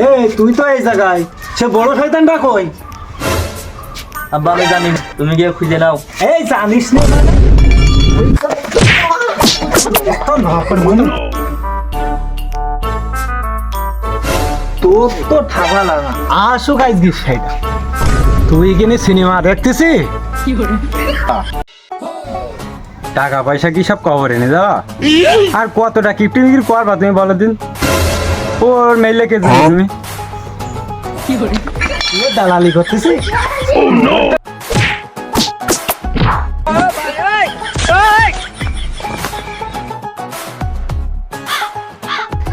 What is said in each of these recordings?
এই তুই তো এই জায়গায়, সে বড় শয়তানটা কই? আব্বা আমি জানি, তুমি গিয়ে খুঁজে নাও। এই জানিস না মানে? এখন ভাবর মনে তোর তো ঠাবা লাগা আসুক আজ গিস সাইডা। তুই কিনে সিনেমা দেখতেছি, টাকা পয়সা কি সব কবর এনে যাওয়া? আর কতটা কিপটি বিক্রি করবা তুমি বলো দিন? ওর মেলে কে তুমি দালালি করতেছি।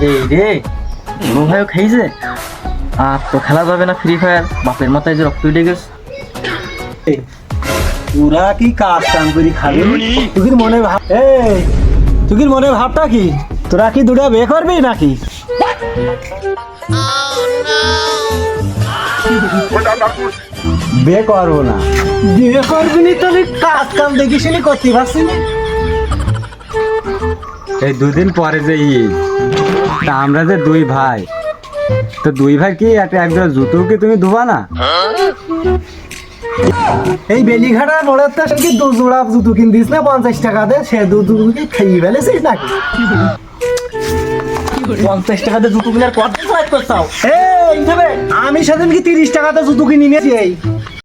এই রে নুনু ভাইও খাইছে, আর তো খেলা যাবে না ফ্রি ফায়ার, বাপের মাথায় যে রক্ত উঠে গেছে। তোরা কি কাজ কাম করি খাবি? তুই মনে ভাব, এই তুই মনে ভাবটা কি? তোরা কি দুটা বিয়ে করবি নাকি? বিয়ে করবো না। বিয়ে করবি নি তাহলে কাজ কাম দেখিস নি, করতে পারছি না। এই দুদিন পরে যে তা আমরা যে দুই ভাই, তো দুই ভাই কি একজোড়া জুতো কি তুমি ধোবা না? এই বেলিঘাটা মোড়াতে কি দু জোড়া জুতো কিন দিস না 50 টাকা দে, সে জুতো কি খাইয়ে ফেলেছিস নাকি? 50 টাকাতে জুতো কিনার কত ফাইট করছাও? এই আমি সেদিন কি 30 টাকাতে জুতো কিনে নিয়েছি।